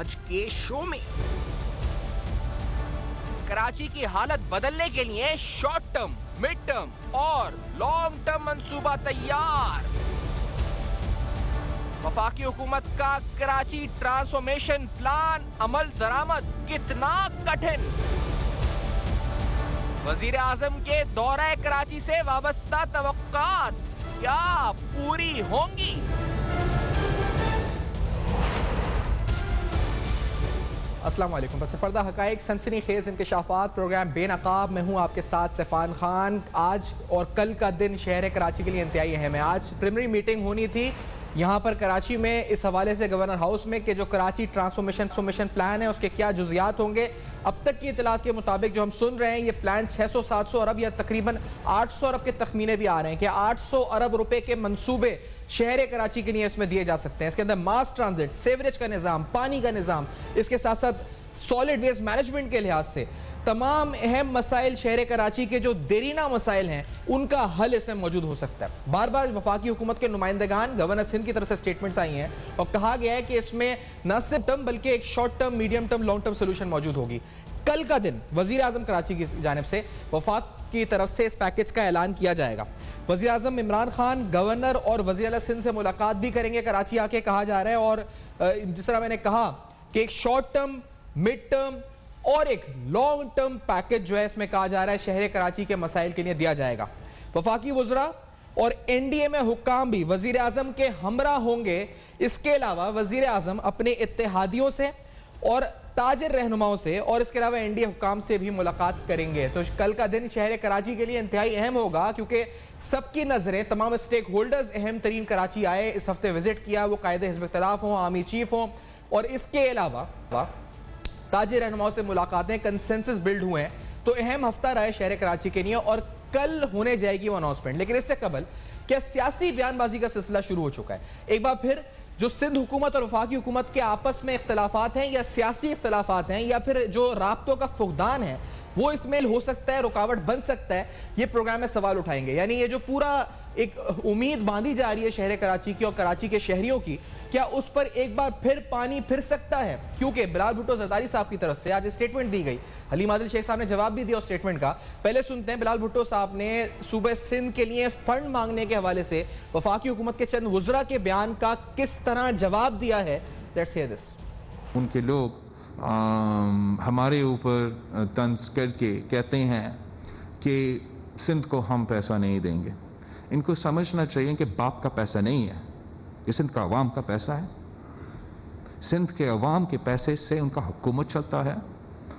आज के शो में। कराची की हालत बदलने के लिए शॉर्ट टर्म, मिड टर्म और लॉन्ग टर्म मंसूबा तैयार। वफाकी हुकूमत का कराची ट्रांसफॉर्मेशन प्लान अमल दरामद कितना कठिन। वजीर आजम के दौरे कराची से वाबस्ता तवक्कात क्या पूरी होंगी? अस्सलाम वालेकुम। बस पर्दा हकाइक सनसनीखेज इंकशाफात प्रोग्राम बेनकाब में हूँ आपके साथ सैफान खान। आज और कल का दिन शहर कराची के लिए इंतहाई अहम है। आज प्रीलिमिनरी मीटिंग होनी थी यहाँ पर कराची में इस हवाले से गवर्नर हाउस में कि जो कराची ट्रांसफॉर्मेशन प्लान है उसके क्या जुजियात होंगे। अब तक की इतलात के मुताबिक जो हम सुन रहे हैं ये प्लान 600-700 अरब या तकरीबन 800 अरब के तखमीने भी आ रहे हैं कि 800 अरब रुपए के मंसूबे शहर कराची के लिए इसमें दिए जा सकते हैं। इसके अंदर मास ट्रांजिट, सेवरेज का निज़ाम, पानी का निज़ाम, इसके साथ साथ सॉलिड वेस्ट मैनेजमेंट के लिहाज से तमाम अहम मसाइल शहर कराची के जो देरीना मसाइल हैं उनका हल इसमें मौजूद हो सकता है। बार बार वफाकी हुकूमत के नुमाइंदगान गवर्नर सिंध की तरफ से स्टेटमेंट्स आई हैं और कहा गया है कि इसमें न सिर्फ टर्म बल्कि एक short term, medium term, long term solution मौजूद होगी। कल का दिन वजीर आजम कराची की जानिब से वफाक की तरफ से इस पैकेज का ऐलान किया जाएगा। वजीर आजम इमरान खान गवर्नर और वजीर आला सिंध से मुलाकात भी करेंगे कराची आके, कहा जा रहा है। और जिस तरह मैंने कहा कि एक शॉर्ट टर्म, मिड टर्म और एक लॉन्ग टर्म पैकेज जो है इसमें कहा जा रहा है शहर कराची के मसाइल के लिए दिया जाएगा। वफाकी वज़रा और एनडीए में हुक्काम भी वजीर आजम के हमरा होंगे। इसके अलावा वजीर आजम अपने इत्तेहादियों से और ताजिर रहनुमाओं से और इसके अलावा एनडीए हुक्काम से भी मुलाकात करेंगे। तो कल का दिन शहर कराची के लिए इंतहाई अहम होगा क्योंकि सबकी नजरें, तमाम स्टेक होल्डर्स अहम तरीन कराची आए, इस हफ्ते विजिट किया, वो कायदे हिज़्ब इख्तिलाफ हों, आर्मी चीफ हों और इसके अलावा ताजिर रहनुमाओं से मुलाकातें, कंसेंसस बिल्ड हुए हैं। तो अहम हफ्ता रहा है शहर कराची के लिए और कल होने जाएगी वो अनाउंसमेंट। लेकिन इससे कबल क्या सियासी बयानबाजी का सिलसिला शुरू हो चुका है। एक बार फिर जो सिंध हुकूमत और वफाकी हुकूमत के आपस में इख्तलाफात हैं या सियासी इख्तलाफात हैं या फिर जो राब्तों का फुकदान है वो इसमें हो सकता है, रुकावट बन सकता है, ये प्रोग्राम में सवाल उठाएंगे। यानी ये जो पूरा एक उम्मीद बांधी जा रही है शहर कराची की और कराची के शहरियों की, क्या उस पर एक बार फिर पानी फिर सकता है? क्योंकि बिलाल भुट्टो जरदारी साहब की तरफ से आज स्टेटमेंट दी गई। हलीम आदिल शेख साहब ने जवाब भी दिया उस स्टेटमेंट का। पहले सुनते हैं बिलाल भुट्टो साहब ने सूबे सिंध के लिए फंड मांगने के हवाले से वफाकी हुकूमत के चंद वुज़रा के बयान का किस तरह जवाब दिया है। Let's hear this. उनके लोग हमारे ऊपर तंज करके कहते हैं कि सिंध को हम पैसा नहीं देंगे। इनको समझना चाहिए कि बाप का पैसा नहीं है, ये सिंध का अवाम का पैसा है। सिंध के अवाम के पैसे से उनका हुकूमत चलता है,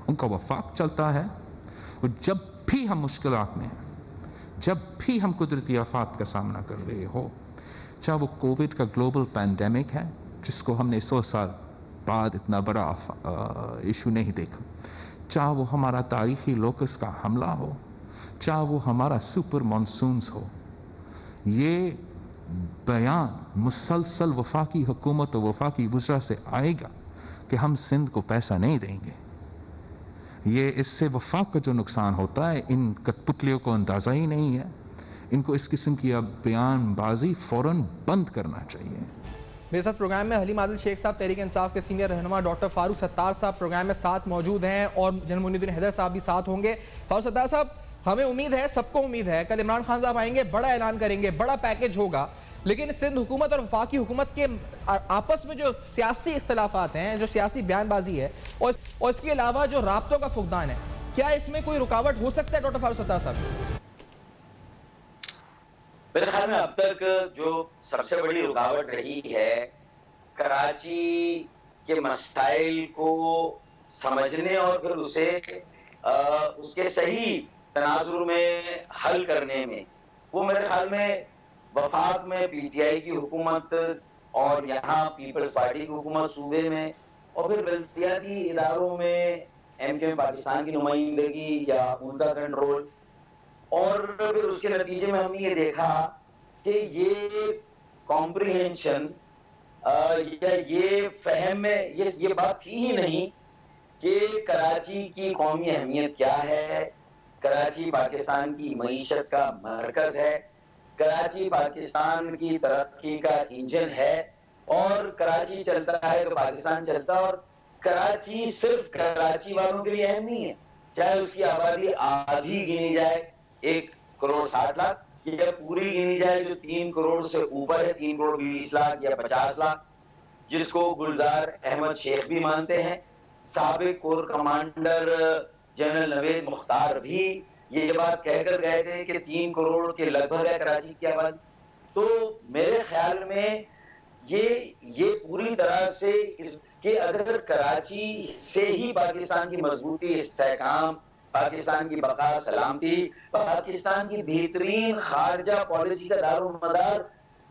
उनका वफाक चलता है। और जब भी हम मुश्किलात में हैं, जब भी हम कुदरती आफात का सामना कर रहे हो, चाहे वो कोविड का ग्लोबल पैंडेमिक है जिसको हमने 100 साल बाद इतना बड़ा इशू नहीं देखा, चाहे वो हमारा तारीखी लोकस का हमला हो, चाहे वो हमारा सुपर मानसून्स हो, ये बयान मुसलसल वफाकी हुकूमत और वफाकी वज़रा से आएगा कि हम सिंध को पैसा नहीं देंगे। ये इससे वफाक का जो नुकसान होता है इन कठपुतलियों को अंदाज़ा ही नहीं है। इनको इस किस्म की अब बयानबाजी फ़ौरन बंद करना चाहिए। मेरे साथ प्रोग्राम में हलीम आदिल शेख साहब, तहरीक इंसाफ के सीनियर रहनुमा डॉक्टर फारूक सत्तार साहब प्रोग्राम में साथ मौजूद हैं और जनरल मुनीरुद्दीन हैदर साहब भी साथ होंगे। फारूक सत्तार साहब, हमें उम्मीद है, सबको उम्मीद है, कल इमरान खान साहब आएंगे, बड़ा ऐलान करेंगे, बड़ा पैकेज होगा। लेकिन सिंध हुकूमत और वफाकी हुकूमत के आपस में जो सियासी इख्तलाफात हैं, जो सियासी बयानबाजी है और इसके अलावा जो राब्तों का फुकदान है, क्या इसमें कोई रुकावट हो सकता है डॉक्टर फारूक सत्तार साहब? मेरे ख्याल में अब तक जो सबसे बड़ी रुकावट रही है कराची के मसाइल को समझने और फिर उसे उसके सही तनाजुर में हल करने में, वो मेरे ख्याल में वफाक में पीटीआई की हुकूमत और यहाँ पीपल्स पार्टी की हुकूमत सूबे में और फिर बल्दियाती इदारों में एमके पाकिस्तान की नुमाइंदगी या उनका कंट्रोल, और फिर उसके नतीजे में हमने ये देखा कि ये कॉम्प्रिहेंशन या ये फहम में ये बात थी ही नहीं कि कराची की कौमी अहमियत क्या है, कराची पाकिस्तान की मईशत का मरकज है, कराची पाकिस्तान की तरक्की का इंजन है और कराची चलता है तो पाकिस्तान चलता। और कराची सिर्फ कराची वालों के लिए अहम नहीं है, चाहे उसकी आबादी आधी गिनी जाए 1,60,00,000 या पूरी गिनी जाए जो 3 करोड़ से ऊपर है, 3 करोड़ 20 लाख या 50 लाख, जिसको गुलजार अहमद शेख भी मानते हैं। साबिक core commander general Naved Mukhtar भी ये बात कहकर गए थे कि 3 करोड़ के लगभग है कराची की आबादी। तो मेरे ख्याल में ये पूरी तरह से कि अगर कराची से ही पाकिस्तान की मजबूती, इस्तेहकाम, पाकिस्तान की बका सलामती, पाकिस्तान की बेहतरीन खारजा पॉलिसी का दारोमदार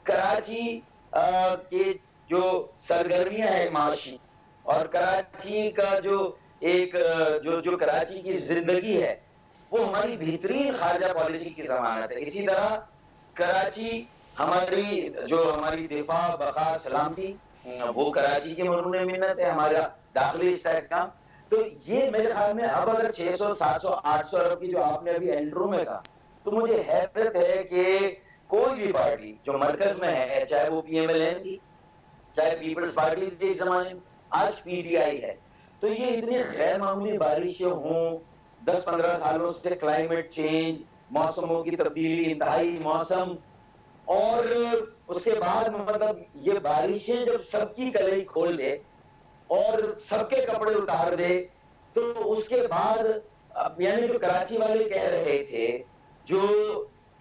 कराची के जो सरगर्मियां है माशी और कराची का जो एक जो कराची की जिंदगी है वो हमारी बेहतरीन खारजा पॉलिसी की जमानत है। इसी तरह कराची हमारी दिफा, बका, सलामती वो कराची की मरून मिन्नत है, हमारा दाखिली इस्तेहकाम। तो ये मेरे ख्याल में अब अगर 600, 700, 800 अरब की जो आपने अभी एंड्रो में कहा, तो मुझे हैरत है कि कोई भी पार्टी जो मरकज में है, चाहे वो PMLN की, चाहे पीपल्स पार्टी के जमाने में, आज PTI है, तो ये इतनी गैर मामूली बारिशें हों, 10-15 सालों से क्लाइमेट चेंज, मौसमों की तब्दीली, इंतहाई मौसम, और उसके बाद मतलब ये बारिशें जब सबकी कलई खोल दे और सबके कपड़े उतार दे, तो उसके बाद यानी जो कराची वाले कह रहे थे, जो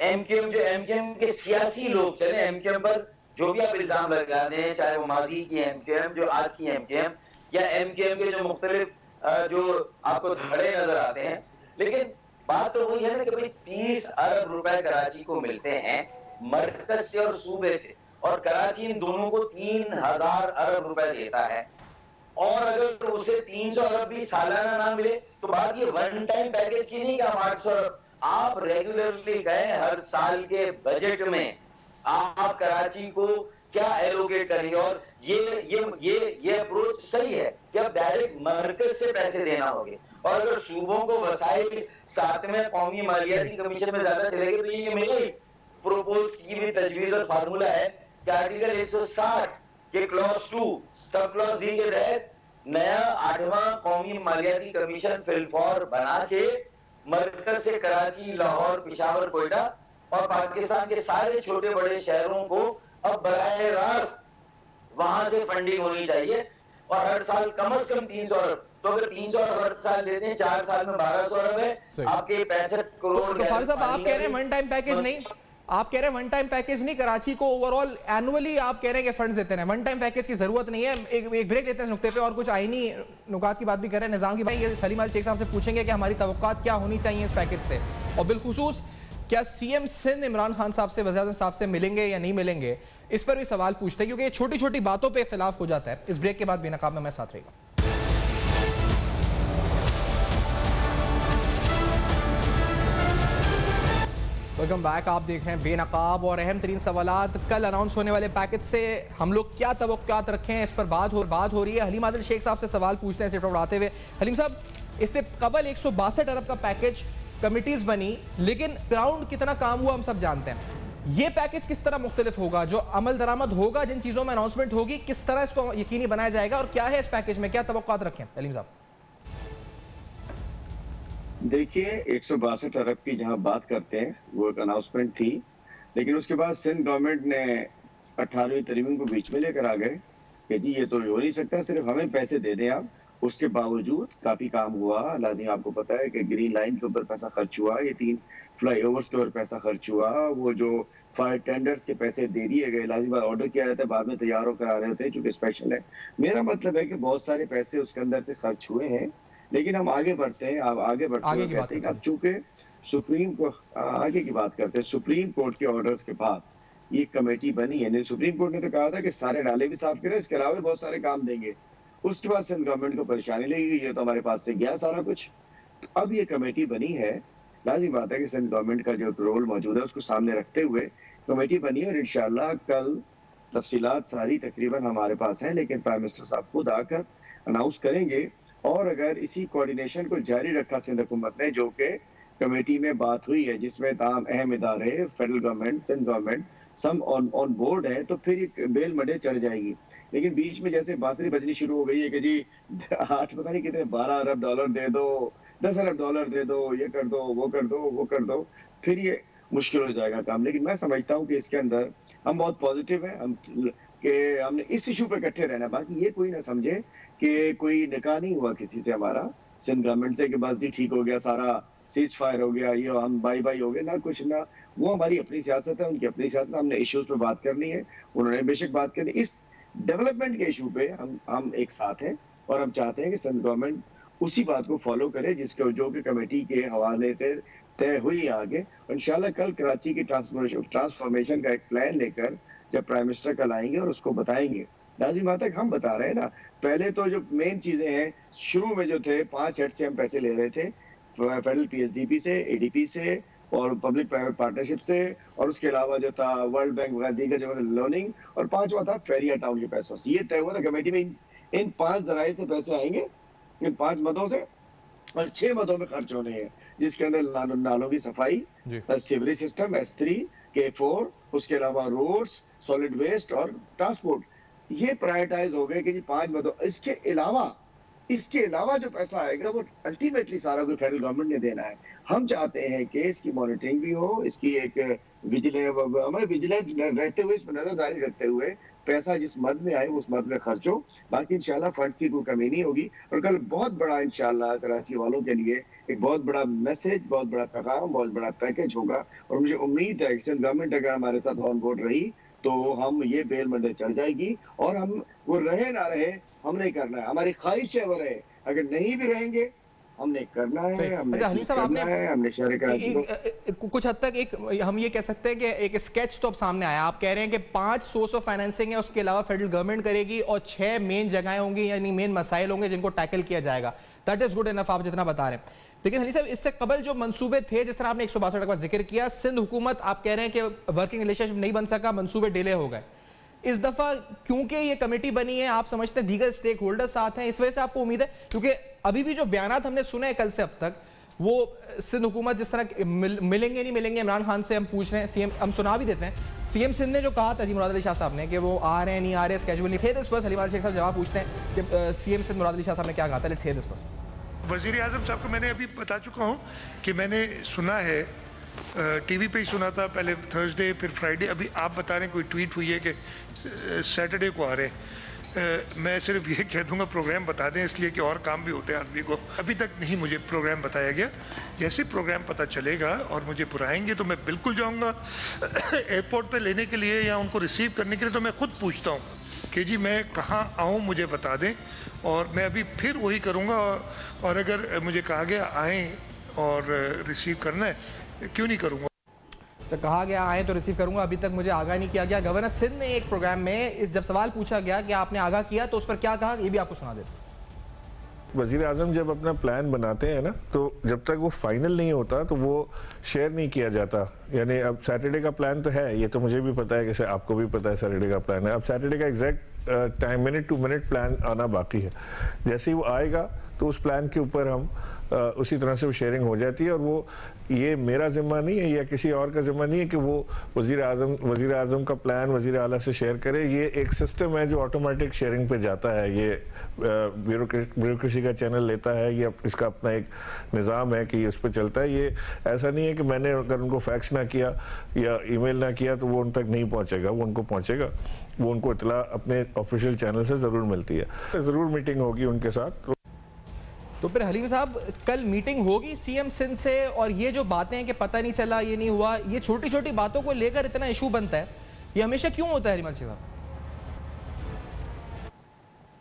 MQM के सियासी लोग चले, MQM पर जो भी आप इल्जाम लगा दें, चाहे वो माजी की MQM, जो आज की MQM, या MQM के जो मुख्तलिफ जो आपको धड़े नजर आते हैं, लेकिन बात तो वही है ना कि भाई 30 अरब रुपए कराची को मिलते हैं मरकज से और सूबे से, और कराची इन दोनों को 3,000 अरब रुपए देता है, और अगर उसे 300 अरब भी सालाना ना मिले तो बात ये वन टाइम पैकेज की नहीं कि हम 800 अरब, आप रेगुलरली गए हर साल के बजट में आप कराची को क्या एलोकेट करेंगे। और ये अप्रोच सही है कि अब डायरेक्ट मरकज से पैसे देना होंगे, और अगर सूबों को वसाइल 7वें कौमी मालियाती कमीशन में ज्यादा चलेंगे तो ये मेरी प्रोपोज की हुई तजवीज और फार्मूला है कि आर्टिकल 160 के क्लॉज 2 सब क्लॉज डी के तहत नया 8वां कौमी मालियाती कमीशन फिलफौर बना के मरकज से कराची, लाहौर, पेशावर, कोयटा और पाकिस्तान के सारे छोटे बड़े शहरों को अब बराह रास्त वहां से फंडिंग होनी चाहिए, और हर साल कम से कम 300 अरब। तो अगर 300 अरब हर साल देते हैं, 4 साल में 1200 अरब है, आपके 65 करोड़। तो फारूक साहब, आप कह रहे हैं वन टाइम पैकेज नहीं, आप कह रहे हैं वन टाइम पैकेज नहीं, कराची को ओवरऑल एनुअली आप कह रहे हैं कि फंड्स देते हैं, वन टाइम पैकेज की जरूरत नहीं है। एक ब्रेक लेते हैं नुक्ते पे, और कुछ आईनी नुकात की बात भी कर रहे हैं, निजाम की बात। ये सलीम अली शेख साहब से पूछेंगे कि हमारी तवक्कात क्या होनी चाहिए इस पैकेज से, और बिलखुसूस क्या CM सिंध इमरान खान साहब से, वज़ीर आज़म साहब से मिलेंगे या नहीं मिलेंगे, इस पर भी सवाल पूछते हैं, क्योंकि ये छोटी छोटी बातों पे इख्तिलाफ हो जाता है। इस ब्रेक के बाद बेनकाब में मैं साथ रहेगा। Welcome back. आप देख रहे हैं बेनकाब, और अहम तरीन सवालात कल अनाउंस होने वाले पैकेज से हम लोग क्या तवक्कुआत रखें, इस पर बात हो रही है। हलीम आदिल शेख साहब से सवाल पूछते हैं सिर्फ उड़ाते हुए। हलीम साहब, इससे कबल 162 अरब का पैकेज, कमिटीज बनी, लेकिन ग्राउंड कितना काम हुआ हम सब जानते हैं। ये पैकेज किस तरह मुख्तलिफ होगा, जो अमल दरामद होगा, जिन चीजों में अनाउंसमेंट होगी, किस तरह इसको यकीनी बनाया जाएगा, और क्या है इस पैकेज में, क्या तवक्कुआत रखें हलीम साहब? देखिए, 162 अरब की जहां बात करते हैं वो एक अनाउंसमेंट थी, लेकिन उसके बाद सिंध गवर्नमेंट ने 18वीं तरमीम को बीच में लेकर आ गए कि जी ये तो हो नहीं सकता, सिर्फ हमें पैसे दे दें आप। उसके बावजूद काफी काम हुआ। लाजिम आपको पता है कि ग्रीन लाइन के ऊपर पैसा खर्च हुआ, ये 3 फ्लाईओवर्स के ऊपर पैसा खर्च हुआ, वो जो फायर टेंडर्स के पैसे दे दिए गए, लाजिम ऑर्डर किया जाता है, बाद में तैयार होकर आ रहे होते हैं चूंकि स्पेशल है। मेरा मतलब है कि बहुत सारे पैसे उसके अंदर से खर्च हुए हैं, लेकिन हम आगे बढ़ते हैं। आप आगे बढ़ते हुए कहते हैं कि अब चूंकि सुप्रीम को आगे की बात करते हैं, सुप्रीम कोर्ट के ऑर्डर्स के बाद ये कमेटी बनी है। सुप्रीम कोर्ट ने तो कहा था कि सारे नाले भी साफ करें, इसके अलावा बहुत सारे काम देंगे। उसके बाद सिंध गवर्नमेंट को परेशानी लगी, ये तो हमारे पास से गया सारा कुछ। अब ये कमेटी बनी है, लाजिम बात है कि सिंध गवर्नमेंट का जो रोल मौजूद है उसको सामने रखते हुए कमेटी बनी है, और इंशाल्लाह कल तफसीलात सारी तकरीबन हमारे पास हैं, लेकिन प्राइम मिनिस्टर साहब खुद आकर अनाउंस करेंगे। और अगर इसी कोऑर्डिनेशन को जारी रखा सिंध हुकूमत ने, जो कि कमेटी में बात हुई है जिसमें तमाम अहम इदारे, फेडरल गवर्नमेंट, सिंध गवर्नमेंट, सम ऑन बोर्ड है तो फिर ये बेल मंडे चढ़ जाएगी। लेकिन बीच में जैसे बांसुरी बजनी शुरू हो गई है कि जी 8 पता नहीं कितने 12 अरब डॉलर दे दो, 10 अरब डॉलर दे दो, ये कर दो, वो कर दो, वो कर दो, फिर ये मुश्किल हो जाएगा काम। लेकिन मैं समझता हूँ कि इसके अंदर हम बहुत पॉजिटिव हैं, हम कि हमने इस इशू पे इकट्ठे रहना। बाकी ये कोई ना समझे कि कोई निकाह नहीं हुआ किसी से हमारा सिंध गवर्नमेंट से कि बस जी ठीक हो गया, सारा सीज फायर हो गया, ये हम बाई बाई हो गए, ना कुछ ना। वो हमारी अपनी सियासत है, उनकी अपनी सियासत है। हमने इश्यूज पे बात करनी है, उन्होंने बेशक बात करनी। इस डेवलपमेंट के इशू पे हम एक साथ हैं और हम चाहते हैं कि सिंध गवर्नमेंट उसी बात को फॉलो करे जिसके जो कि कमेटी के हवाले से तय हुई आगे। इंशाल्लाह कल कराची की ट्रांसफॉर्मेशन का एक प्लान लेकर जब प्राइम मिनिस्टर कल आएंगे और उसको बताएंगे, नाज़िम वहां तक हम बता रहे हैं ना, पहले तो जो मेन चीजें हैं, शुरू में जो थे 5 हेड से हम पैसे ले रहे थे, फेडरल पीएसडीपी से, एडीपी से और पब्लिक प्राइवेट पार्टनरशिप से, और उसके अलावा जो था वर्ल्ड बैंक वगैरह दीगर जो लोनिंग, और 5वां था फेरिया टाउन के पैसों से। ये तय हुआ था कमेटी में इन 5 जराए से पैसे आएंगे, इन 5 मदों से, और 6 मदों में खर्च होने हैं, जिसके अंदर नालों की सफाई, सीवरेज सिस्टम S3, K4, उसके अलावा रोड्स, सॉलिड वेस्ट और ट्रांसपोर्ट। ये प्रायोरिटाइज हो गए कि जी 5 मदों। इसके अलावा जो पैसा आएगा वो अल्टीमेटली सारा कोई फेडरल गवर्नमेंट ने देना है। हम चाहते हैं कि इसकी मॉनिटरिंग भी हो, इसकी एक हमारे विजिलेंट रहते हुए, इस पर नजरदारी रखते हुए पैसा जिस मद में आए उस मद में खर्च हो। बाकी इंशाल्लाह फंड की कोई कमी नहीं होगी। और कल बहुत बड़ा इंशाल्लाह कराची वालों के लिए एक बहुत बड़ा मैसेज, बहुत बड़ा पैगाम, बहुत बड़ा पैकेज होगा। और मुझे उम्मीद है कि सिंध गवर्नमेंट अगर हमारे साथ ऑन बोर्ड रही तो हम ये बेल मंडे चढ़ जाएगी। और हम वो रहे ना रहे, हमने करना है, हमारी ख्वाहिश है वो रहे। अगर नहीं भी रहेंगे हमने करना है, हमने हलीम साहब करना है, हमने शहर कराची को कुछ हद तक एक हम ये कह सकते हैं कि एक स्केच तो अब सामने आया। आप कह रहे हैं कि 5 सोर्स ऑफ फाइनेंसिंग है, उसके अलावा फेडरल गवर्नमेंट करेगी और 6 मेन जगहें होंगी, यानी मेन मसाइल होंगे जिनको टैकल किया जाएगा। दैट इज गुड इनफ, आप जितना बता रहे हैं। लेकिन हनी साहब, इससे कबल जो मंसूबे थे, जिस तरह आपने 162 का जिक्र किया, सिंध हुकूमत आप कह रहे हैं कि वर्किंग रिलेशनशिप नहीं बन सका, मंसूबे डिले हो गए। इस दफा क्योंकि ये कमेटी बनी है, आप समझते हैं दीगर स्टेक होल्डर साथ हैं, इस वजह से आपको उम्मीद है? क्योंकि अभी भी जो बयानात हमने सुने कल से अब तक, वो सिंध हुकूमत जिस तरह मिलेंगे नहीं मिलेंगे, इमरान खान से हम पूछ रहे हैं, सीएम हम सुना भी देते हैं। सीएम सिंध ने जो कहा था जी मुराद अली शाह साहब ने कि वो आ रहे हैं, नहीं आ रहे, स्केड्यूल नहीं थे, इस पर हलीम शेख साहब जवाब पूछते हैं कि सीएम सिंध मुराद अली शाह साहब ने क्या कहा था। लेट्स हियर दिस पर। वजीर आजम साहब को मैंने अभी बता चुका हूँ कि मैंने सुना है, टीवी पे ही सुना था, पहले थर्सडे फिर फ्राइडे, अभी आप बता रहे हैं कोई ट्वीट हुई है कि सैटरडे को आ रहे हैं। मैं सिर्फ ये कह दूंगा प्रोग्राम बता दें, इसलिए कि और काम भी होते हैं आदमी को। अभी तक नहीं मुझे प्रोग्राम बताया गया। जैसे प्रोग्राम पता चलेगा और मुझे बुलाएंगे तो मैं बिल्कुल जाऊंगा। एयरपोर्ट पे लेने के लिए या उनको रिसीव करने के लिए तो मैं खुद पूछता हूँ कि जी मैं कहाँ आऊँ, मुझे बता दें, और मैं अभी फिर वही करूँगा। और अगर मुझे कहा गया आएँ और रिसीव करना है, क्यों नहीं करूँगा। तो कहा गया आए तो रिसीव करूंगा, अभी तक मुझे आगाह नहीं किया गया। गवर्नर सिंध ने एक प्रोग्राम में जब सवाल पूछा गया कि आपने आगाह किया, तो उस पर क्या कहा, ये भी आपको सुना देते। वजीर आजम जब अपना प्लान बनाते हैं ना, तो जब तक वो फाइनल नहीं होता तो वो शेयर नहीं किया जाता। यानी अब सैटरडे का प्लान तो है, ये तो मुझे भी पता है, जैसे आपको भी पता है सैटरडे का प्लान है। अब सैटरडे का exact time minute to minute plan आना बाकी है। जैसे ही वो आएगा तो उस प्लान के ऊपर हम उसी तरह से वो शेयरिंग हो जाती है। और वो ये मेरा जिम्मा नहीं है या किसी और का जिम्मा नहीं है कि वो वजीर आजम का प्लान वजीर आला से शेयर करे। ये एक सिस्टम है जो ऑटोमेटिक शेयरिंग पे जाता है। ये ब्यूरोक्रेसी का चैनल लेता है, ये इसका अपना एक निज़ाम है कि इस पर चलता है। ये ऐसा नहीं है कि मैंने अगर उनको फैक्स ना किया या ईमेल ना किया तो वो उन तक नहीं पहुंचेगा, वो उनको पहुंचेगा। वो उनको इतला अपने ऑफिशियल चैनल से ज़रूर मिलती है। ज़रूर मीटिंग होगी उनके साथ। तो फिर हलीम साहब, कल मीटिंग होगी सीएम सिंध से, और ये जो बातें हैं कि पता नहीं चला, ये नहीं हुआ, ये छोटी छोटी बातों को लेकर इतना इशू बनता है, ये हमेशा क्यों होता है हलीम साहब?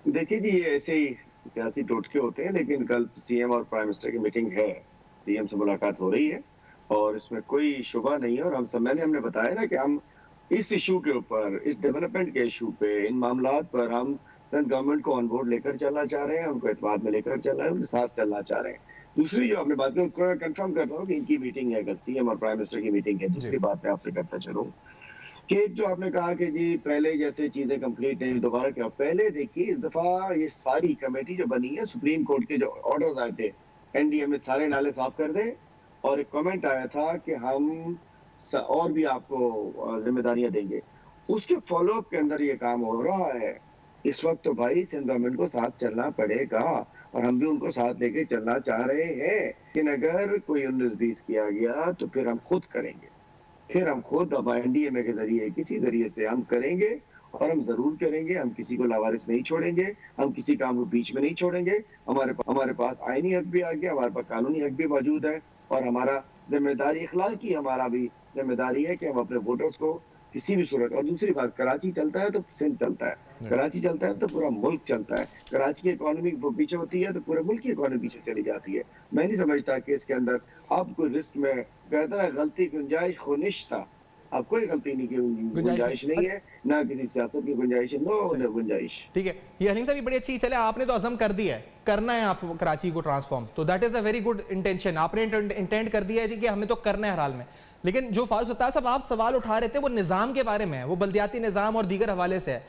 देखिए जी, ये ऐसे ही सियासी टोटके होते हैं। लेकिन कल सीएम और प्राइम मिनिस्टर की मीटिंग है, सीएम से मुलाकात हो रही है और इसमें कोई शुबा नहीं है। और हमने बताया ना कि हम इस इशू के ऊपर, इस डेवलपमेंट के इशू पे, इन मामलात पर हम सिंध गवर्नमेंट को ऑन बोर्ड लेकर चलना चाह रहे हैं, उनको एतमाद में लेकर चल रहे हैं, उनके साथ चलना चाह रहे हैं। दूसरी जो आपने बात की, कंफर्म कर रहा हूँ कि इनकी मीटिंग है, कल सीएम और प्राइम मिनिस्टर की मीटिंग है। दूसरी बात मैं आपसे करता चलूँ कि जो आपने कहा कि जी पहले जैसे चीजें कंप्लीट नहीं, दोबारा क्या, पहले देखिए इस दफा ये सारी कमेटी जो बनी है, सुप्रीम कोर्ट के जो ऑर्डर्स आए थे, एनडीए में सारे नाले साफ कर दे, और एक कमेंट आया था कि हम और भी आपको जिम्मेदारियां देंगे। उसके फॉलोअप के अंदर ये काम हो रहा है। इस वक्त तो भाई सिंध गवर्नमेंट को साथ चलना पड़ेगा और हम भी उनको साथ लेके चलना चाह रहे हैं। लेकिन अगर कोई 19-20 किया गया तो फिर हम खुद करेंगे, फिर हम खुद अब NDMA के जरिए किसी जरिए से हम करेंगे और हम जरूर करेंगे। हम किसी को लावारिस नहीं छोड़ेंगे, हम किसी काम को बीच में नहीं छोड़ेंगे। हमारे पास आईनी हक भी आ गया, हमारे पास कानूनी हक भी मौजूद है और हमारा जिम्मेदारी इखलाकी हमारा भी जिम्मेदारी है कि हम अपने वोटर्स को किसी भी सूरत। और दूसरी बात, कराची चलता है तो सिंध चलता है, कराची चलता है तो पूरा मुल्क चलता है। कराची की इकोनॉमी पीछे होती है तो पूरे मुल्क की इकोनॉमी पीछे चली जाती है। मैं नहीं समझता कि इसके अंदर अब कोई रिस्क में कहता है गलती गुंजाइश खुनिश था। अब कोई गलती नहीं की गुंजाइश नहीं है, ना किसी सियासत की गुंजाइश है, नो गुंजाइश। ठीक है, ये हलीम साहब ये बड़ी अच्छी चले, आपने तो अज़म कर दिया है, करना है आपको कराची को ट्रांसफॉर्म, तो that is a very good intention. आपने इंटेंट कर दिया है कि हमें तो करना है हर हाल में। लेकिन जो फारूक सत्तार साहब आप सवाल उठा रहे थे वो निज़ाम के बारे में है, वो बल्दियाती निज़ाम और दीगर हवाले से है।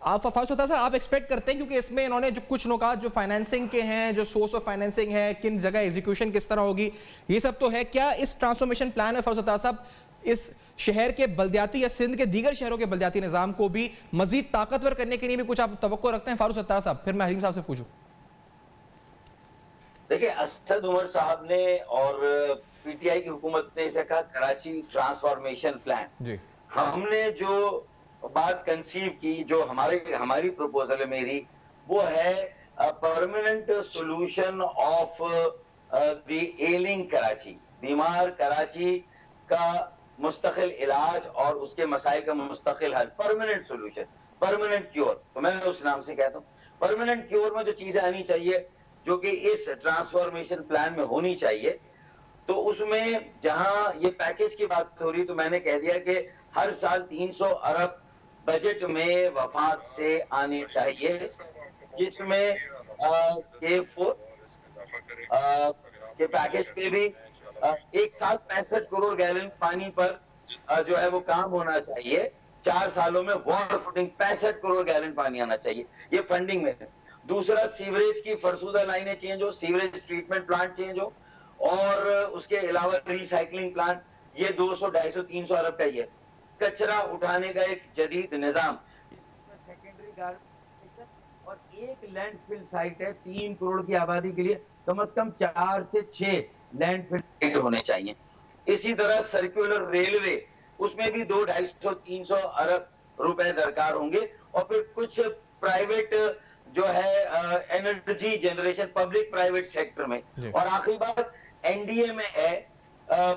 आप फारूक सत्तार साहब आप एक्सपेक्ट करते हैं, क्योंकि इसमें इन्होंने जो कुछ नुकात जो फाइनेंसिंग के हैं, जो सोर्स ऑफ फाइनेंसिंग है, किन जगह एग्जीक्यूशन किस तरह होगी, ये सब तो है। क्या इस ट्रांसफॉर्मेशन प्लान में फारूक सत्तार साहब इस शहर के बल्दियाती या सिंध के दीगर शहरों के बल्दियाती निज़ाम को भी मजीद ताकतवर करने के लिए भी कुछ आप तवक्को रखते हैं फारूक सत्तार साहब? फिर मैं हलीम साहब से पूछूं। देखिए, असद उमर साहब ने और PTI की हुकूमत ने इसे कहा कराची ट्रांसफॉर्मेशन प्लान जी। हमने जो बात कंसीव की, जो हमारी प्रपोजल है मेरी, वो है permanent solution of the ailing Karachi, बीमार कराची का मुस्तकिल इलाज और उसके मसाइल का मुस्तकिल हल, परमानेंट सोल्यूशन, परमानेंट क्योर। तो मैं उस नाम से कहता हूँ परमानेंट क्योर में जो चीजें आनी चाहिए जो कि इस ट्रांसफॉर्मेशन प्लान में होनी चाहिए, तो उसमें जहां ये पैकेज की बात हो रही, तो मैंने कह दिया कि हर साल 300 अरब बजट में वफात से आने चाहिए, जिसमें के पैकेज पे भी एक साथ 65 करोड़ गैलन पानी पर जो है वो काम होना चाहिए। 4 सालों में वाटर फुटिंग 65 करोड़ गैलन पानी आना चाहिए, ये फंडिंग में है। दूसरा, सीवरेज की फरसूदा लाइनें चेंज हो, सीवरेज ट्रीटमेंट प्लांट चेंज हो, और उसके अलावा रिसाइकलिंग प्लांट, ये 200, 250, 300 अरब का ही है। कचरा उठाने का एक जदीद निजाम, सेकेंडरी गार्बेज, और एक लैंडफिल साइट है 3 करोड़ की आबादी के लिए, कम से कम 4 से 6 लैंडफिल साइट होने चाहिए। इसी तरह सर्कुलर रेलवे, उसमें भी 200, 250, 300 अरब रुपए दरकार होंगे। और फिर कुछ प्राइवेट जो है energy generation, public private sector में। और आखिरी बात NDA में है,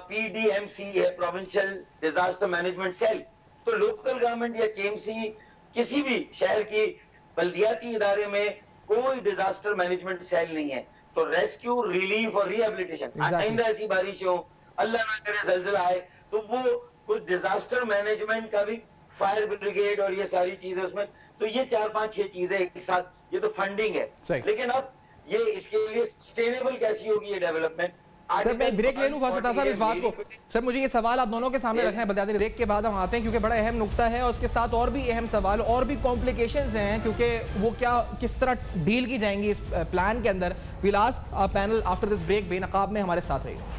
PDMC है, प्रोविंशियल डिजास्टर मैनेजमेंट सेल। तो लोकल गवर्नमेंट या KMC किसी भी शहर की बल्दियाती इदारे में कोई डिजास्टर मैनेजमेंट सेल नहीं है। तो रेस्क्यू, रिलीफ और रिहेबिलिटेशन, आइंदा ऐसी बारिश हो, अल्लाह ना करे जल्जला आए, तो वो कुछ डिजास्टर मैनेजमेंट का भी, फायर ब्रिगेड और ये सारी चीजें उसमें, तो ये 4, 5, 6 चीजें एक साथ, ये तो फंडिंग है। लेकिन अब ये इसके लिए सस्टेनेबल कैसी होगी ये डेवलपमेंट? सर मैं ब्रेक ले लूं फारूक साहब इस बात को। सर मुझे ये सवाल आप दोनों के सामने रखना है, बता दें ब्रेक के बाद हम आते हैं, क्योंकि बड़ा अहम नुक्ता है और उसके साथ और भी अहम सवाल और भी कॉम्प्लिकेशंस हैं, क्योंकि वो क्या किस तरह डील की जाएंगी इस प्लान के अंदर। Will ask our panel after this break. Benaqab में हमारे साथ रहिएगा।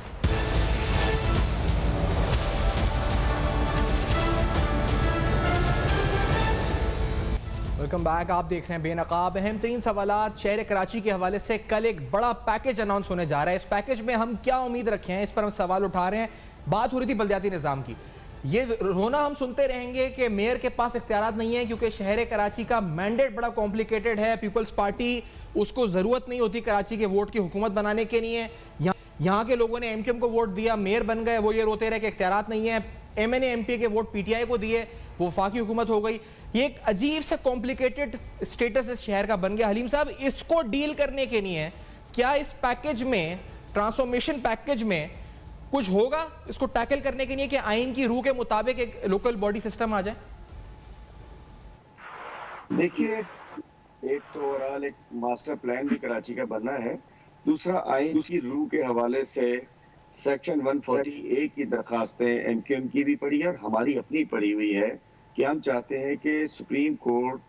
Welcome back. आप देख रहे हैं बेनकाब। अहम तरीन सवालात शहर कराची के हवाले से। कल एक बड़ा पैकेज अनाउंस होने जा रहा है, इस पैकेज में हम क्या उम्मीद रखे हैं, इस पर हम सवाल उठा रहे हैं। बात हो रही थी बल्दियाती निज़ाम की, ये रोना हम सुनते रहेंगे कि मेयर के पास इख्तियारात नहीं है, क्योंकि शहर कराची का मैंडेट बड़ा कॉम्प्लिकेटेड है। पीपल्स पार्टी, उसको ज़रूरत नहीं होती कराची के वोट की हुकूमत बनाने के लिए। यहाँ के लोगों ने MQM को वोट दिया, मेयर बन गए, वो ये रोते रहे कि इख्तियारात नहीं है। MNA MP के वोट PTI को दिए, वो वफाकी हुकूमत हो गई। ये एक अजीब सा कॉम्प्लिकेटेड स्टेटस इस शहर का बन गया। हलीम साहब, इसको डील करने के लिए क्या इस पैकेज में, ट्रांसफॉर्मेशन पैकेज में कुछ होगा इसको टैकल करने के लिए कि आइन की रूह के मुताबिक एक लोकल बॉडी सिस्टम आ जाए? देखिए, एक तो ओवरऑल एक मास्टर प्लान भी कराची का बनना है, दूसरा आइन की रूह के हवाले से सेक्शन 140A की दरखास्तें MQM की भी पड़ी है और हमारी अपनी पड़ी हुई है कि हम चाहते हैं कि सुप्रीम कोर्ट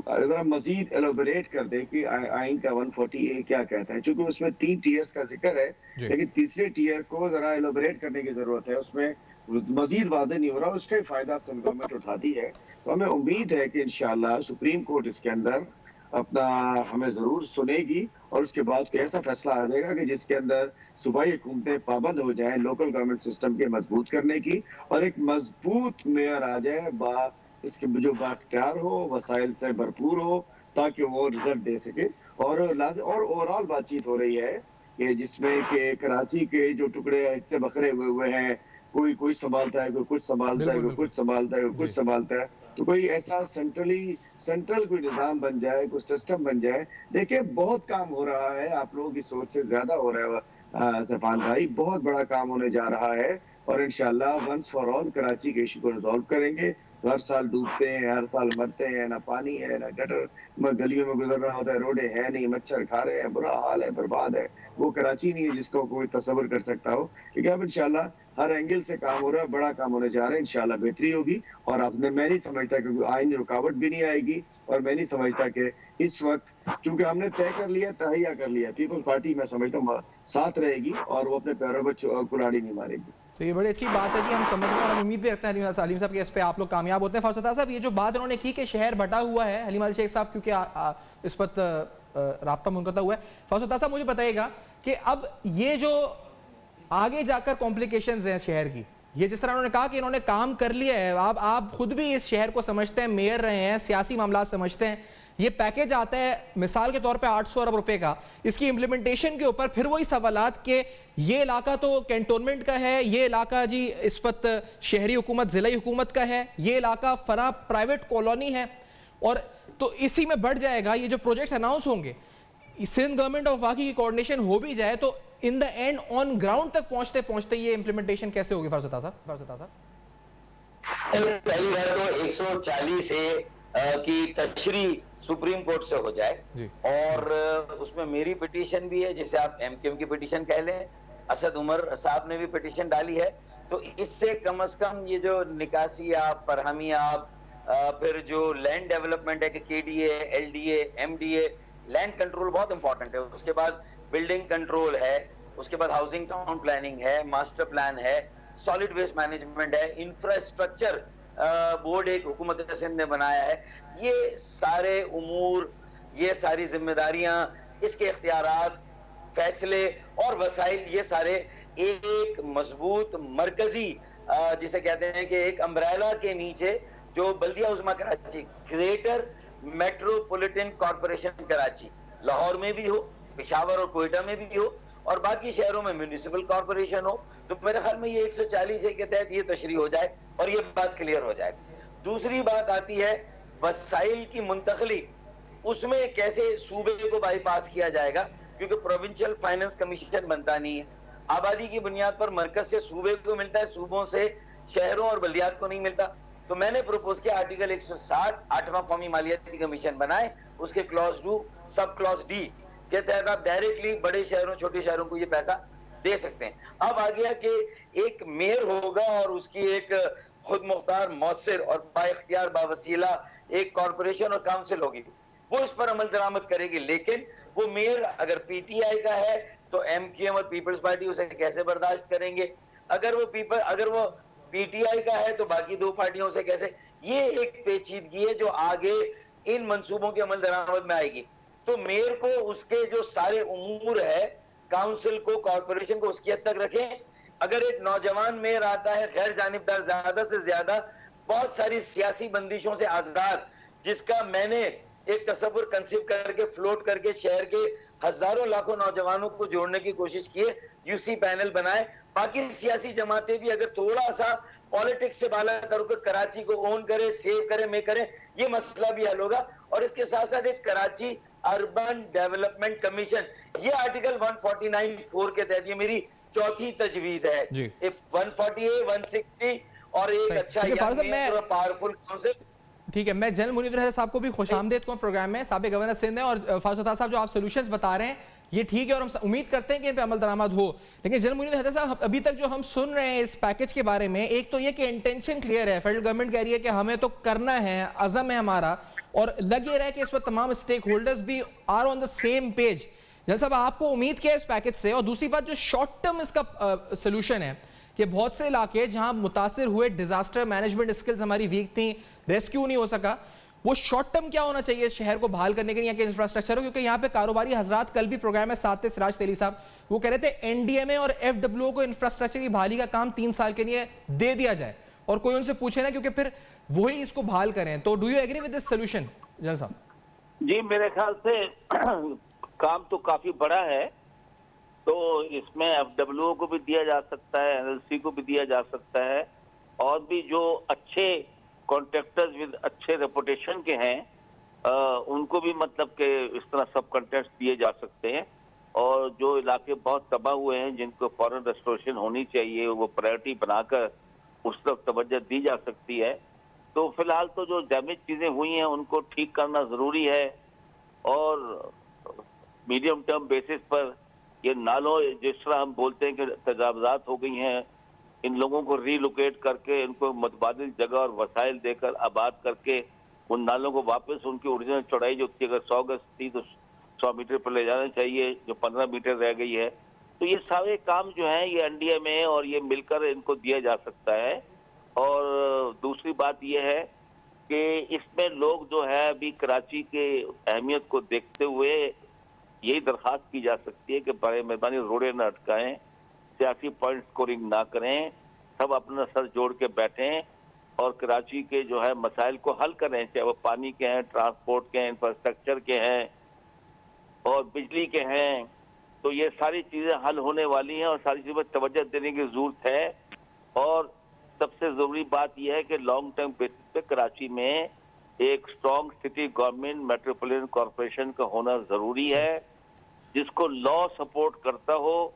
जरा मजीद एलोबरेट कर दे कि आइन का 140A क्या कहता है, क्योंकि उसमें 3 टीयर्स का जिक्र है, लेकिन तीसरे टीयर को जरा एलोबरेट करने की जरूरत है। उसमें मजीद वाज़ेह नहीं हो रहा, उसका ही फायदा सिंध गवर्नमेंट उठाती है। तो हमें उम्मीद है कि इंशाल्लाह सुप्रीम कोर्ट इसके अंदर अपना हमें जरूर सुनेगी और उसके बाद कोई ऐसा फैसला आ जाएगा कि जिसके अंदर सूबाई हुकूमतें पाबंद हो जाएं लोकल गवर्नमेंट सिस्टम के मजबूत करने की, और एक मजबूत मेयर आ जाए इसके जो बाख्तियार हो, वसाइल से भरपूर हो, ताकि वो रिजल्ट दे सके। और ओवरऑल बातचीत हो रही है कि जिसमें कि कराची के जो टुकड़े इससे बखरे हुए हैं, कोई संभालता है, कोई कुछ संभालता है, कोई कुछ संभालता है, कोई कुछ संभालता है, तो कोई ऐसा सेंट्रल कोई निजाम बन जाए, कोई सिस्टम बन जाए। देखिए बहुत काम हो रहा है, आप लोगों की सोच से ज्यादा हो रहा है सफान भाई, बहुत बड़ा काम होने जा रहा है और इंशाल्लाह वंस फॉर ऑल कराची के इशू को रिजॉल्व करेंगे। हर साल डूबते हैं, हर साल मरते हैं, ना पानी है, ना गटर, गलियों में गुजर रहा होता है, रोडे है नहीं, मच्छर खा रहे हैं, बुरा हाल है, बर्बाद है। वो कराची नहीं है जिसको कोई तस्वर कर सकता हो। ठीक है, अब इंशाल्लाह हर एंगल से काम हो रहा है, बड़ा काम होने जा रहा है, इंशाल्लाह बेहतरी होगी। और आपने, मैं नहीं समझता कि आईनी रुकावट भी नहीं आएगी, और मैं नहीं समझता कि इस वक्त चूंकि हमने तय कर लिया, तहैया कर लिया, पीपल्स पार्टी मैं समझता हूँ साथ रहेगी और वो अपने पैरों पर कुल्हाड़ी नहीं मारेगी। तो ये बड़ी अच्छी बात है जी, हम समझ रहे हैं और हम उम्मीद भी रखते हैं हलीम साहब कि इस पे आप लोग कामयाब होते हैं। फौजदार साहब, ये जो बात उन्होंने की कि शहर बटा हुआ है, हलीम अली शेख साहब क्योंकि इस वक्त राब्ता मुनक़ता हुआ है, फौजदार साहब मुझे बताइएगा कि अब ये जो आगे जाकर कॉम्प्लिकेशंस हैं शहर की, ये जिस तरह उन्होंने कहा कि इन्होंने काम कर लिया है, आप खुद भी इस शहर को समझते हैं, मेयर रहे हैं, सियासी मामला समझते हैं, ये पैकेज आता है मिसाल के तौर पे 800 अरब रुपए का, इसकी इंप्लीमेंटेशन के ऊपर फिर वही सवालात के ये इलाका तो कैंटोनमेंट का है, ये इलाका जी इस वक्त शहरी हुकूमत जिला हुकूमत का है, ये इलाका फरा प्राइवेट कॉलोनी है, और तो इसी में बढ़ जाएगा। ये जो प्रोजेक्ट्स अनाउंस होंगे, सिंध गवर्नमेंट ऑफ वाकई की कोऑर्डिनेशन हो भी जाए तो in the end on ground तक पहुंचते पहुंचते ये इंप्लीमेंटेशन कैसे होगी फरसता साहब? पहली बात तो 140 की तशरी सुप्रीम कोर्ट से हो जाए, और उसमें मेरी पिटीशन भी है, जिसे आप एमकेएम की पिटीशन कह लें, असद उमर साहब ने भी पिटीशन डाली है। तो इससे कम से कम ये जो निकासी आप, फरहमी आप, फिर जो लैंड डेवलपमेंट है कि KDA, LDA, MDA, land control बहुत इंपॉर्टेंट है, उसके बाद बिल्डिंग कंट्रोल है, उसके बाद हाउसिंग टाउन प्लानिंग है, मास्टर प्लान है, सॉलिड वेस्ट मैनेजमेंट है, इंफ्रास्ट्रक्चर बोर्ड एक हुकूमत सिंध ने बनाया है। ये सारे उमूर, ये सारी जिम्मेदारियां, इसके इख्तियारात, फैसले और वसाइल, ये सारे एक मजबूत मरकजी जिसे कहते हैं कि एक अम्ब्रेला के नीचे जो Baldia Uzma Karachi, greater metropolitan corporation Karachi, Lahore में भी हो, पेशावर और कोयटा में भी हो, और बाकी शहरों में म्यूनिसिपल कॉर्पोरेशन हो, तो मेरे ख्याल में ये 140 के तहत ये तशरीह हो जाए और ये बात क्लियर हो जाए। दूसरी बात आती है वसाइल की मुंतकली, उसमें कैसे सूबे को बाईपास किया जाएगा, क्योंकि प्रोविंशियल फाइनेंस कमीशन बनता नहीं है, आबादी की बुनियाद पर मरकज से सूबे को मिलता है, सूबों से शहरों और बल्दियात को नहीं मिलता। तो मैंने प्रपोज किया आर्टिकल 160 8वां कौमी मालियाती कमीशन बनाए, उसके क्लॉज 2 सब क्लॉज डी के तहत आप डायरेक्टली बड़े शहरों छोटे शहरों को ये पैसा दे सकते हैं। अब आ गया कि एक मेयर होगा और उसकी एक खुद मुख्तार मौसर और बाइख्तियार बावसीला एक कॉर्पोरेशन और काउंसिल होगी, वो इस पर अमल दरामद करेगी। लेकिन वो मेयर अगर पीटीआई का है तो एमकेएम और पीपल्स पार्टी उसे कैसे बर्दाश्त करेंगे, अगर वो पीटीआई का है तो बाकी दो पार्टियों से कैसे। ये एक पेचीदगी है जो आगे इन मंसूबों के अमल दरामद में आएगी। तो मेयर को उसके जो सारे उमूर है, काउंसिल को, कॉर्पोरेशन को उसकी हद तक रखें। अगर एक नौजवान मेयर आता है गैर जानिबदार, ज्यादा से ज्यादा बहुत सारी सियासी बंदिशों से आजाद, जिसका मैंने एक तस्वुर कंसीव करके फ्लोट करके शहर के हजारों लाखों नौजवानों को जोड़ने की कोशिश की है, यूसी पैनल बनाए, बाकी सियासी जमातें भी अगर थोड़ा सा पॉलिटिक्स से बाला करके कराची को ओन करे, सेव करे, में करे, ये मसला भी हल होगा। और इसके साथ साथ एक कराची अर्बन डेवलपमेंट कमीशन, ये आर्टिकल 149(4) के तहत ये मेरी चौथी तजवीज है। 148, 160 और एक अच्छा पावरफुल काउंसिल। ठीक है, मैं जनरल मुनीर रहमान साहब को भी खुशामदीद कहूं प्रोग्राम में, साबिक गवर्नर सिंध है, और फारूक साहब जो आप सोल्यूशंस बता रहे हैं ये ठीक है और हम उम्मीद करते हैं कि इन पे अमल दरामद हो। लेकिन जनरल मुनीर रहमान साहब, अभी तक जो हम सुन रहे हैं इस पैकेज के बारे में, एक तो ये कि इंटेंशन क्लियर है, फेडरल गवर्नमेंट कह रही है कि हमें तो करना है, अज़म है हमारा, और लग ये रहा है कि इस वक्त तमाम स्टेक होल्डर्स भी are on the same page. General साहब, आपको उम्मीद क्या है इस पैकेज से? और दूसरी बात, जो शॉर्ट टर्म इसका सोल्यूशन है, कि बहुत से इलाके जहां मुतासिर हुए, डिजास्टर मैनेजमेंट स्किल्स हमारी वीक थी, रेस्क्यू नहीं हो सका, वो शॉर्ट टर्म क्या होना चाहिए इस शहर को बहाल करने के लिए, यहाँ के इंफ्रास्ट्रक्चर हो? क्योंकि यहाँ पे कारोबारी हजरात, कल भी प्रोग्राम में साथ थे सिराज तेली साहब, वो कह रहे थे एनडीएमए और एफडब्ल्यूओ को इंफ्रास्ट्रक्चर की बहाली का काम 3 साल के लिए दे दिया जाए और कोई उनसे पूछे ना, क्योंकि फिर वही इसको बहाल करें। तो do you agree with this solution general साहब? जी, मेरे ख्याल से काम तो काफी बड़ा है, तो इसमें एफडब्ल्यूओ को भी दिया जा सकता है, एनएलसी को भी दिया जा सकता है, और भी जो अच्छे कॉन्ट्रैक्टर्स विद अच्छे रेपुटेशन के हैं उनको भी मतलब के इस तरह सब कॉन्ट्रैक्ट्स दिए जा सकते हैं। और जो इलाके बहुत तबाह हुए हैं, जिनको फॉरेन रेस्टोरेशन होनी चाहिए, वो प्रायोरिटी बनाकर उस तरफ तवज्जो दी जा सकती है। तो फिलहाल तो जो डैमेज चीजें हुई हैं उनको ठीक करना जरूरी है, और मीडियम टर्म बेसिस पर ये नालों, जिस तरह हम बोलते हैं कि तजावजात हो गई हैं, इन लोगों को रीलोकेट करके इनको मुतबादिल जगह और वसाइल देकर आबाद करके उन नालों को वापस उनकी ओरिजिनल चौड़ाई जो थी, अगर 100 गज थी तो 100 मीटर पर ले जाना चाहिए, जो 15 मीटर रह गई है। तो ये सारे काम जो हैं ये एनडीएमए और ये मिलकर इनको दिया जा सकता है। और दूसरी बात ये है कि इसमें लोग जो है अभी कराची के अहमियत को देखते हुए यही दरख्वास्त की जा सकती है कि बड़े मेहरबानी रोड़े न अटकाएं, सियासी पॉइंट स्कोरिंग ना करें, सब अपना सर जोड़ के बैठें और कराची के जो है मसाइल को हल करें, चाहे वो पानी के हैं, ट्रांसपोर्ट के हैं, इंफ्रास्ट्रक्चर के हैं और बिजली के हैं। तो ये सारी चीजें हल होने वाली हैं और सारी चीजों पर तवज्जो देने की जरूरत है। और सबसे जरूरी बात यह है कि लॉन्ग टर्म बेसिस पे कराची में एक strong city government metropolitan corporation का होना जरूरी है, जिसको लॉ सपोर्ट करता हो,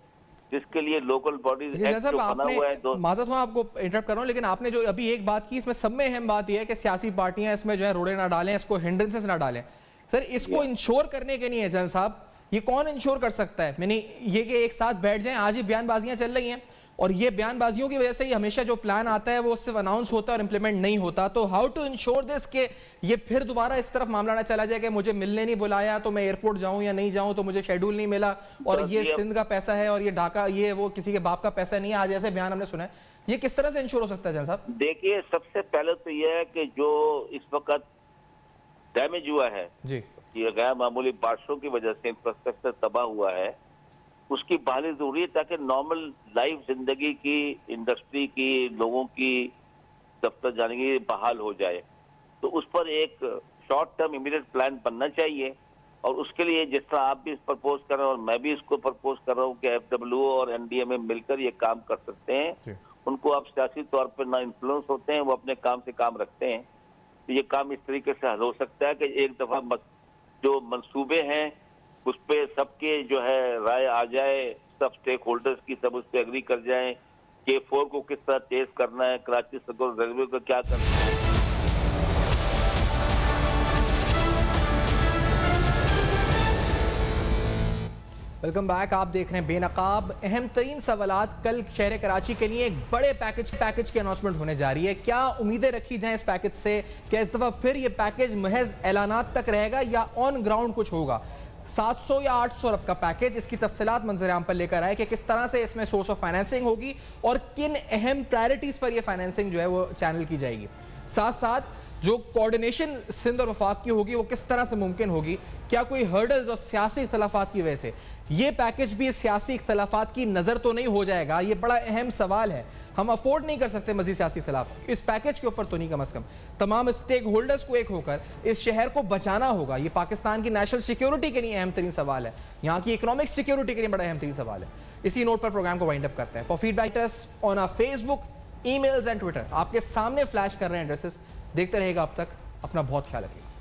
जिसके लिए लोकल बॉडीज एक्ट जो बना हुआ है। माजरत हूं आपको इंटरप्ट कर रहा हूं, लेकिन आपने जो अभी एक बात की, इसमें सब में अहम बात यह है कि सियासी पार्टियां इसमें जो है रोड़े ना डालें, इसको हिंड्रेंसेस ना डालें। सर, इसको इंश्योर करने के लिए जनरल साहब, ये कौन इंश्योर कर सकता है? मैंने ये कि एक साथ बैठ जाएं, आज ही बयानबाजियां चल रही हैं और ये बयानबाजियों की वजह से ही हमेशा जो प्लान आता है वो सिर्फ अनाउंस होता है और इंप्लीमेंट नहीं होता। तो हाउ टू इंश्योर दिस कि ये फिर दोबारा इस तरफ मामला ना चला जाए कि मुझे मिलने नहीं बुलाया तो मैं एयरपोर्ट जाऊं या नहीं जाऊं, तो मुझे शेड्यूल नहीं मिला और ये सिंध का पैसा है और ये ढाका, ये वो किसी के बाप का पैसा नहीं है। आज ऐसे बयान हमने सुना है, ये किस तरह से इंश्योर हो सकता है जनरल साहब? देखिए, सबसे पहले तो यह है कि जो इस वक्त डैमेज हुआ है जी, ये गैर मामूली बारिशों की वजह से इंफ्रास्ट्रक्चर तबाह हुआ है, उसकी बहाली जरूरी है ताकि नॉर्मल लाइफ जिंदगी की, इंडस्ट्री की, लोगों की दफ्तर जाने की बहाल हो जाए। तो उस पर एक शॉर्ट टर्म इमीडिएट प्लान बनना चाहिए और उसके लिए जिस तरह आप भी प्रपोज कर रहे हैं और मैं भी इसको प्रपोज कर रहा हूँ कि एफडब्ल्यूओ और एनडीएमए मिलकर ये काम कर सकते हैं। उनको आप सियासी तौर पर ना इन्फ्लुएंस होते हैं, वो अपने काम से काम रखते हैं। तो ये काम इस तरीके से हल हो सकता है कि एक दफा जो मंसूबे हैं उस पे सबके जो है राय आ जाए, सब स्टेक होल्डर्स की, सब उस पर एग्री कर जाएं कि K4 को किस तरह तेज करना है, कराची सदर रेलवे को क्या करना है। Welcome back. आप देख रहे हैं बेनकाब। अहम तरीन सवालात कल शहर कराची के लिए एक बड़े पैकेज की अनाउंसमेंट होने जा रही है। क्या उम्मीदें रखी जाएं इस पैकेज से? क्या इस दफा फिर ये पैकेज महज ऐलानात तक रहेगा या ऑन ग्राउंड कुछ होगा? 700 या 800 अरब का पैकेज, इसकी तफसीलात मंजर-ए-आम पर लेकर आए कि किस तरह से इसमें सोर्स ऑफ फाइनेंसिंग होगी और किन अहम प्रायोरिटीज पर यह फाइनेंसिंग जो है वो चैनल की जाएगी। साथ साथ जो कोऑर्डिनेशन सिंध और वफाक की होगी वो किस तरह से मुमकिन होगी? क्या कोई हर्डल्स और सियासी इख्तलाफात की वजह से ये पैकेज भी सियासी इख्तलाफात की नजर तो नहीं हो जाएगा? ये बड़ा अहम सवाल है। हम अफोर्ड नहीं कर सकते मजीद सियासी इख्तलाफ इस पैकेज के ऊपर तो नहीं, कम अज कम तमाम स्टेक होल्डर्स को एक होकर इस शहर को बचाना होगा। ये पाकिस्तान की नेशनल सिक्योरिटी के लिए अहम तरीन सवाल है, यहाँ की इकोनॉमिक सिक्योरिटी के लिए बड़ा अहम तरीन सवाल है। इसी नोट पर प्रोग्राम को वाइंड अप करते हैं। For feedback on our Facebook, emails and Twitter, आपके सामने फ्लैश कर रहे हैं एड्रेसेस। देखते रहेगा अब तक, अपना बहुत ख्याल रखिएगा।